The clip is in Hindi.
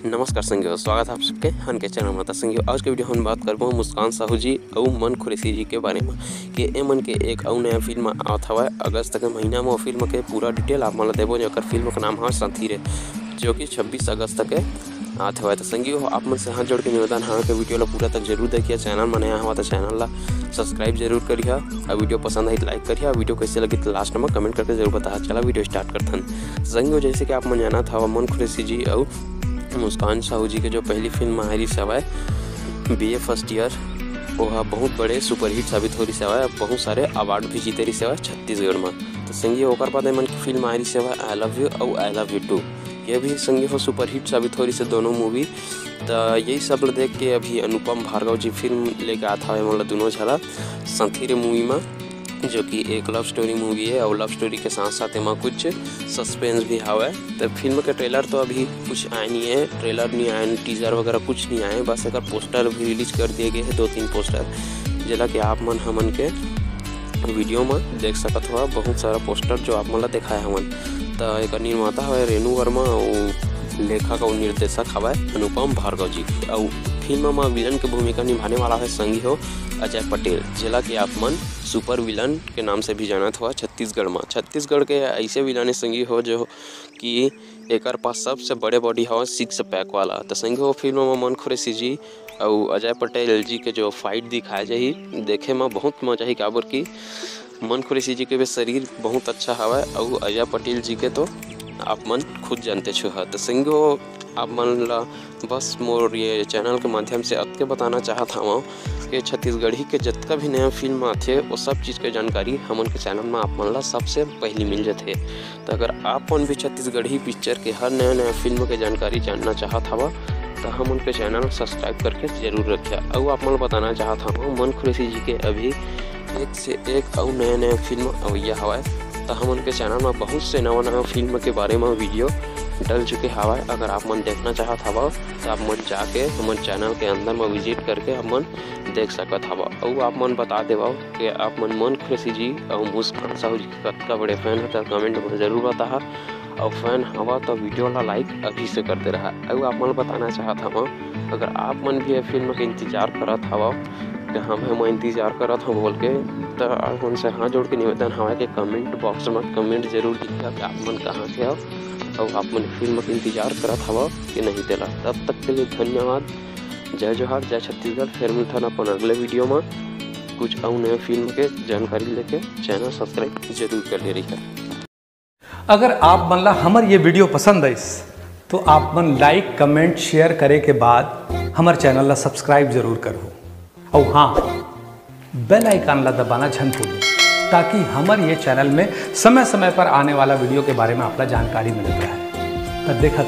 नमस्कार संगियो, स्वागत है आप सबके हन के चैनल में। संगियो आज के वीडियो हम बात करबो मुस्कान साहू जी और मन खुरेसी जी के बारे में कि ए मन के एक और नया फिल्म आवत हवा अगस्त के महीना में। फिल्म के पूरा डिटेल आप मन देबो। जो फिल्म का नाम है संथीरे, जो कि 26 अगस्त के आत हवा। तो संगियो आप मन से हाथ जोड़ के निवेदन है कि वीडियो ला पूरा तक जरूर देखिए। चैनल में नया हुआ तो चैनल ला सब्सक्राइब जरूर करिए और वीडियो पसंद आई तो लाइक करिए। वीडियो कैसे लगी तो लास्ट में कमेंट करके जरूर बताया। चला वीडियो स्टार्ट करते हैं। संगियो जैसे कि आप मन जाना था मन खुरेसी जी और मुस्कान साहू जी के जो पहली फिल्म आई सवाए BA फर्स्ट ईयर, वह बहुत बड़े सुपरहिट साबित हो रही सवाए। बहुत सारे अवार्ड भी जीते रही सवाए छत्तीसगढ़ में। तो संगी होकर बाद मन की फिल्म आई सवाए आई लव यू और आई लव यू टू। ये भी संगी हो सुपरहिट साबित हो रही से दोनों मूवी। तो यही सब देख के अभी अनुपम भार्गव जी फिल्म लेके आता है मतलब दोनों झला संथीरे मूवी में, जो कि एक लव स्टोरी मूवी है। और लव स्टोरी के साथ साथ में कुछ सस्पेंस भी हवा है। तो फिल्म के ट्रेलर तो अभी कुछ आए नहीं है, ट्रेलर नहीं आए, टीजर वगैरह कुछ नहीं आए। बस एक पोस्टर भी रिलीज कर दिए गए हैं, 2-3 पोस्टर, जिला कि आप मन हमन के वीडियो में देख सकत हुआ। बहुत सारा पोस्टर जो आप मन दिखाए हमन। तो एक निर्माता है रेणु वर्मा और लेखक और निर्देशक हवा अनुपम भार्गव जी। और फिल्म में विलन की भूमिका निभाने वाला है संगी हो अजय पटेल, जिला कि आप मन सुपर विलन के नाम से भी जानत हुआ छत्तीसगढ़ में। छत्तीसगढ़ के ऐसे विलन संगी हो जो कि एक पास सबसे बड़े बॉडी हवा 6 पैक वाला। तो संगी हो फिल्म में मन खुरेसी जी और अजय पटेल जी के जो फाइट दिखाए जाही देखे में बहुत मजा ही। काबर की मन खुरेसी जी के भी शरीर बहुत अच्छा हवा और अजय पटेल जी के तो आप मन खुद जानते छो। तो संगी हो आप मन ला बस मोर ये चैनल के माध्यम से अतके बताना चाहता हूँ कि छत्तीसगढ़ी के जितना भी नया फिल्म आते वो सब चीज़ के जानकारी हमन के चैनल में आप मन ला सबसे पहले मिल जाते। तो अगर आप मन भी छत्तीसगढ़ी पिक्चर के हर नया फिल्म के जानकारी जानना चाहत हवा तो हम उनके चैनल सब्सक्राइब करके जरूर रखिए। और आप मन बताना चाहता हूँ मन खुरेसी जी के अभी एक से एक और नया फिल्म अवैया हवा। तो हम उनके चैनल में बहुत से नवा फिल्म के बारे में वीडियो डल चुके हवा। अगर आप मन देखना चाहत हवा तो आप मन जाके हमारे चैनल के अंदर में विजिट करके हम मन देख सकत हवा। और आप मन बता देवा कि आप मन खुरेसी जी और मुस्कान साहू जी के कतका बड़े फैन है तो कमेंट में जरूर बता। और फैन हवा तो वीडियो ला लाइक अभी से करते रहा। और आप मन बताना चाहत हवा अगर आप मन भी फिल्म के इंतजार करत हवा कि हम इंतजार करत हम बोल के, तो आप मन से हाथ जोड़ के निवेदन हवा कि कमेंट बॉक्स में कमेंट जरूर लिखिए कि आप मन कहाँ से आओ और आप मन फिल्म का इंतजार करत हवा कि नहीं देला। तब तक के लिए धन्यवाद। जय जोहार, जय छत्तीसगढ़। फिर मिलता ना अपन अगले वीडियो में कुछ और नए फिल्म के जानकारी लेके। चैनल सब्सक्राइब जरूर कर ले रही है। अगर आप मन ला हमर ये वीडियो पसंद आई तो आप मन लाइक कमेंट शेयर करे के बाद हमारे चैनल ला सब्सक्राइब जरूर करो। और हाँ, बेल आइकन ला दबाना झन भूलो ताकि हमारे ये चैनल में समय समय पर आने वाला वीडियो के बारे में आपला जानकारी मिलता है। तो देखा